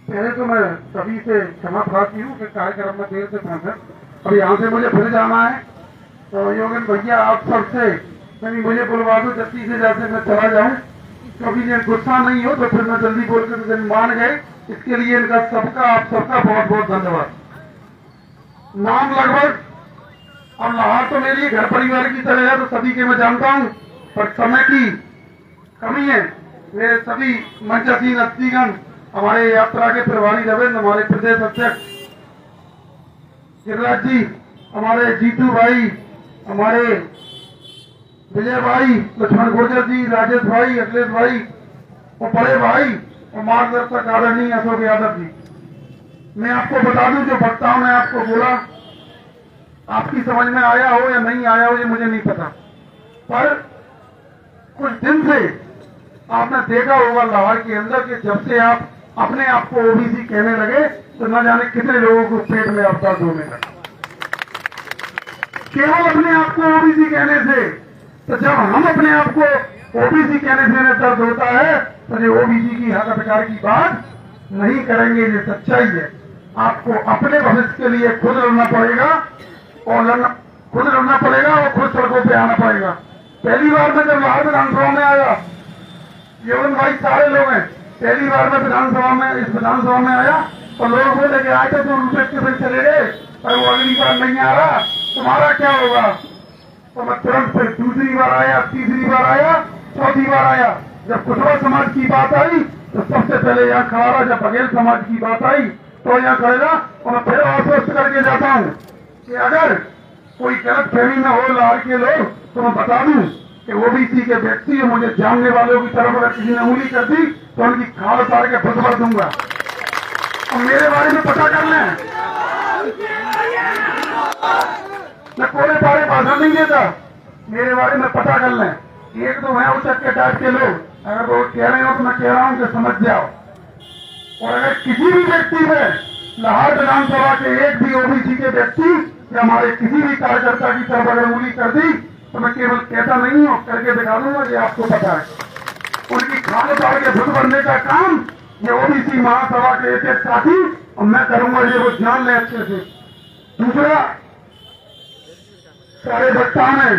पहले तो मैं सभी से क्षमा प्रार्थी हूँ कि कार्यक्रम में देर से पहुंचा। अब यहाँ से मुझे फिर जाना है, तो योगेन भैया आप सबसे कभी मुझे बुलवा दो जल्दी से, जैसे मैं चला जाऊँ, क्योंकि ये गुस्सा नहीं हो तो फिर मैं जल्दी बोल कर मान गए। इसके लिए इनका सबका, आप सबका बहुत बहुत धन्यवाद। नाम लगभग अब लाहौर तो मेरी घर परिवार की तरह है, तो सभी के मैं जानता हूँ, पर समय की कमी है। मेरे सभी मंचासीन हस्तीगण, हमारे यात्रा के प्रभारी रविंद्र, हमारे प्रदेश अध्यक्ष गिरिराज जी, हमारे जीतू भाई, हमारे विजय भाई, लक्ष्मण गुर्जर जी, राजेश भाई, अखिलेश भाई और बड़े भाई और मार्गदर्शक आदरणीय अशोक यादव जी। मैं आपको बता दूं, जो वक्ताओं ने आपको बोला, आपकी समझ में आया हो या नहीं आया हो ये मुझे नहीं पता, पर कुछ दिन से आपने देखा होगा लाहौर के अंदर कि जब से आप अपने आप को ओबीसी कहने लगे तो न जाने कितने लोगों को पेट में अब दर्द होने लगा, केवल अपने आप को ओबीसी कहने से। तो जब हम अपने आप को ओबीसी कहने से दर्द होता है तो ये ओबीसी की हक अधिकार की बात नहीं करेंगे, ये सच्चाई है। आपको अपने भविष्य के लिए खुद लड़ना पड़ेगा और खुद सड़कों पे आना पड़ेगा। पहली बार में जब लाहौर विधानसभा में आया, योगन भाई सारे लोग हैं, पहली बार में इस विधानसभा में आया तो लोग बोले कि आए थे तो रुपये के चले गए, पर वो अगली बार नहीं आ रहा, तुम्हारा क्या होगा। तो मैं तुरंत फिर दूसरी बार आया, तीसरी बार आया, चौथी बार आया। जब कुशवा समाज की बात आई तो सबसे पहले यहाँ खड़ा रहा, जब बघेल समाज की बात आई तो यहाँ खड़ेगा। और मैं फिर आश्वस्त करके जाता हूँ कि अगर कोई गलत फहमी में हो लाहौर के लोग तो मैं बता दूं कि ओबीसी के व्यक्ति मुझे जानने वालों की तरफ अगर किसी ने उंगली कर दी तो उनकी खाल उतार के फुटबॉल दूंगा। और मेरे बारे में पता कर लें, मैं कोरे बारे भाषण नहीं देता, मेरे बारे में पता कर लें। एक तो है उचक के टाइप के लोग, अगर वो कह रहे हो तो मैं कह रहा हूं कि समझ जाओ। और अगर किसी भी व्यक्ति में लाहौर विधानसभा के एक भी ओबीसी के व्यक्ति या हमारे किसी भी कार्यकर्ता की तरफ अगर उंगली कर दी तो मैं केवल कहता नहीं हूं, करके दिखा दूंगा, ये आपको पता है। उनकी खाल उतार के फुट भरने का काम ये ओबीसी महासभा के एक साथी और मैं करूंगा, ये वो जान ले अच्छे से। दूसरा, सारे वक्ताओं ने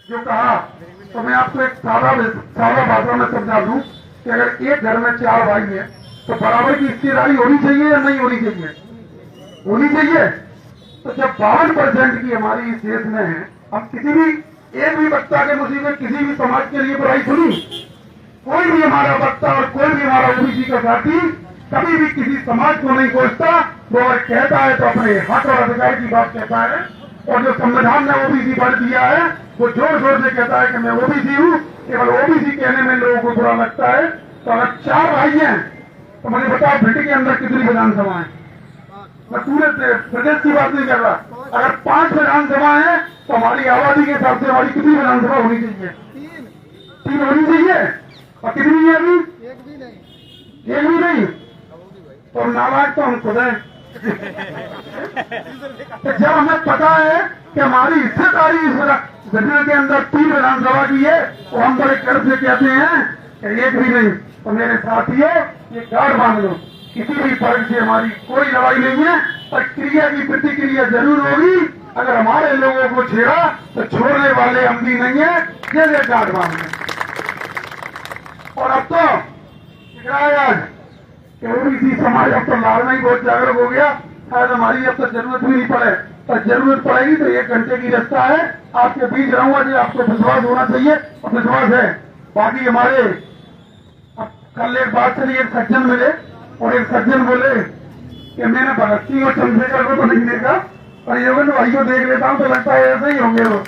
जो कहा तो मैं आपको एक सादा भाषा में समझा दूं कि अगर एक घर में 4 भाई है तो बराबर की हिस्सेदारी होनी चाहिए या नहीं होनी चाहिए? होनी चाहिए। तो जब 52% की हमारी इस देश में है, हम किसी भी एक भी वक्ता के मुझे किसी भी समाज के लिए बुराई सुनी, कोई भी हमारा वक्ता और कोई भी हमारा ओबीसी का साथी कभी भी किसी समाज को नहीं कोसता। वो अगर कहता है तो अपने हक और अधिकार की बात कहता है, और जो संविधान ने ओबीसी बढ़ दिया है वो जोर जोर से कहता है कि मैं ओबीसी हूँ। केवल ओबीसी कहने में लोगों को बुरा लगता है। तो अगर 4 भाई हैं तो मुझे बताओ भिंडी के अंदर कितनी विधानसभा है? मैं पूरे प्रदेश की बात नहीं कर रहा। अगर 5 विधानसभा है तो हमारी आबादी के हिसाब से हमारी कितनी विधानसभा होनी चाहिए? 3 होनी चाहिए। और कितनी है अभी? एक भी नहीं। तो नालायक तो हम खुद हैं। तो जब हमें पता है कि हमारी हिस्सेदारी इस गठन के अंदर 3 विधानसभा की है तो हम बड़े गर्व से कहते हैं कि एक भी नहीं। तो मेरे साथियों, ये गाढ़ बांध लो, किसी भी वर्ग से हमारी कोई लड़ाई नहीं है, पर क्रिया की प्रतिक्रिया जरूर होगी। अगर हमारे लोगों को छेड़ा तो छोड़ने वाले हम भी नहीं है, ये गाढ़ बांध लो। और अब तो ओबीसी समाज अब तो लाहौर में ही बहुत जागरूक हो गया। शायद हमारी अब तो जरूरत भी नहीं पड़े, पर जरूरत पड़ेगी तो 1 घंटे की रास्ता है, आपके बीच रहूंगा जी। आपको विश्वास होना चाहिए और विश्वास है। बाकी हमारे अब कल एक बात चली, एक सज्जन मिले और एक सज्जन बोले कि मैंने भगत सिंह और चंद्रशेखर को तो नहीं देखा, पर योगेंद्र भाई को देख लेता हूँ तो लगता है ऐसे ही होंगे वो।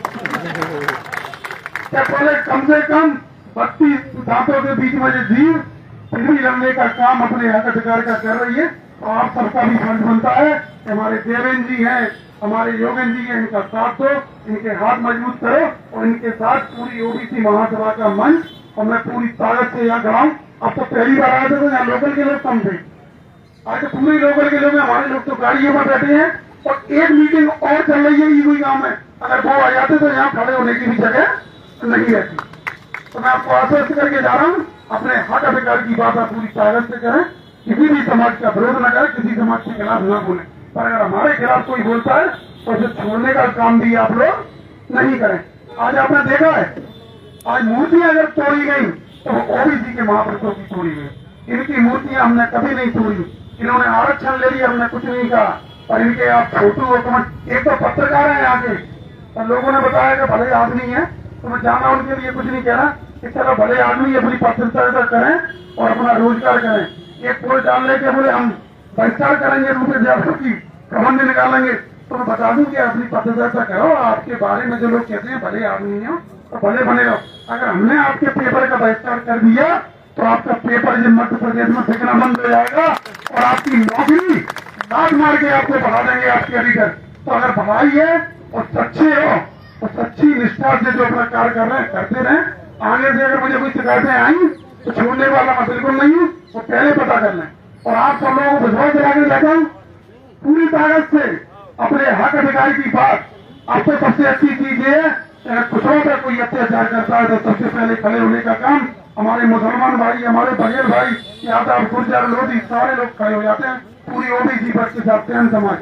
क्या बोले, कम से कम 32 दांतों के बीच में जो जीव फिर भी लड़ने का काम अपने हक अधिकार का कर रही है। और आप सबका भी फर्ज बनता है। हमारे देवेंद्र जी हैं, हमारे योगेंद्र जी हैं, इनका साथ दो, इनके हाथ मजबूत करो और इनके साथ पूरी ओबीसी महासभा का मंच और मैं पूरी ताकत से यहाँ खड़ा हूँ। अब तो पहली बार आए थे तो यहाँ लोकल के लोग कम थे, आज तो पूरे लोकल के लोग, हमारे लोग तो गाड़ियों में बैठे हैं। और एक मीटिंग और चल रही है ईगुई गांव में, अगर वो आ जाते तो यहाँ खड़े होने की भी जगह नहीं रहती। तो मैं आपको आश्वस्त करके जा रहा हूँ, अपने हक अधिकार की बात आप पूरी ताकत से करें। किसी भी समाज का विरोध न करें, किसी समाज के खिलाफ ना बोले, पर अगर हमारे खिलाफ कोई बोलता है तो उसे छोड़ने का काम भी आप लोग नहीं करें। आज आपने देखा है, आज मूर्तियां अगर तोड़ी गई तो ओबीसी के महापुरुषों की तोड़ी गई। इनकी मूर्तियां हमने कभी नहीं तोड़ी, इन्होंने आरक्षण ले लिया, हमने कुछ नहीं कहा, पर इनके आप फोटो और कमेंट, एक तो पत्रकार है यहाँ के, और लोगों ने बताया कि भले आदमी है, तो मैं जाना उनके लिए कुछ नहीं कह रहा कि चलो भले आदमी अपनी पत्रकारिता करें और अपना रोजगार करें। एक पोल डालने के बोले हम बहिष्कार करेंगे, रूपये जादव की प्रबंध निकालेंगे, तो मैं बता दूं कि अपनी पत्रकारिता करो, आपके बारे में जो लोग कहते हैं भले आदमी हो तो भले बने रहो। अगर हमने आपके पेपर का बहिष्कार कर दिया तो आपका पेपर जो मध्य प्रदेश में फेंकना बंद हो जाएगा और आपकी नौकरी लात मार के आपको बढ़ा देंगे आपके एडिटर। तो अगर बढ़ाई है और सच्चे हो तो सच्ची निष्ठा से जो अपना कार्य कर रहे हैं करते रहे। आगे से अगर मुझे कोई शिकायतें आई तो छोड़ने वाला मैं बिल्कुल नहीं हूँ, तो पहले पता कर लें। और आप सब लोगों को विश्वास दिला के जाता हूँ, पूरी ताकत से अपने हक अधिकार की बात। अब तो सबसे अच्छी चीज ये है, अगर कुछों पर कोई अत्याचार करता है तो सबसे पहले खड़े होने का काम हमारे मुसलमान भाई, हमारे बघेल भाई, यादव, गुर्जर, लोधी, सारे लोग खड़े हो जाते हैं। पूरी ओबीसी वर्ग के साथ सैन समाज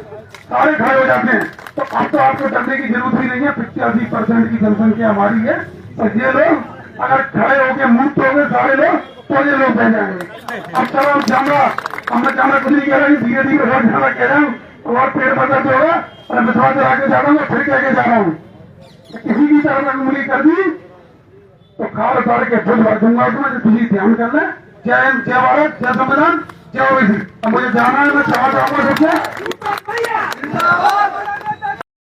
सारे खड़े हो जाते हैं। तो अब तो आपको डरने की जरूरत भी नहीं है, 85% की जनसंख्या हमारी है। तो ये लोग अगर खड़े होकर मुक्त हो गए सारे लोग तो ये लोग बह जाएंगे। अब चलो जाऊंगा, हमने जाना कुछ नहीं कह रहा, धीरे धीरे और जाना कह रहा हूँ और पेड़ बदल होगा और विश्वास दिला के जा रहा हूँ, फिर कह के जा रहा हूँ। किसी की तरह उंगली कर दी तो खाल उतार के फुल भर दूंगा उसमें, तुझे ध्यान कर ले। जय हिंद, जय भारत, जय संविधान, जय ओबीसी। अब मुझे जाना है, मैं चला जाऊंगा सबसे।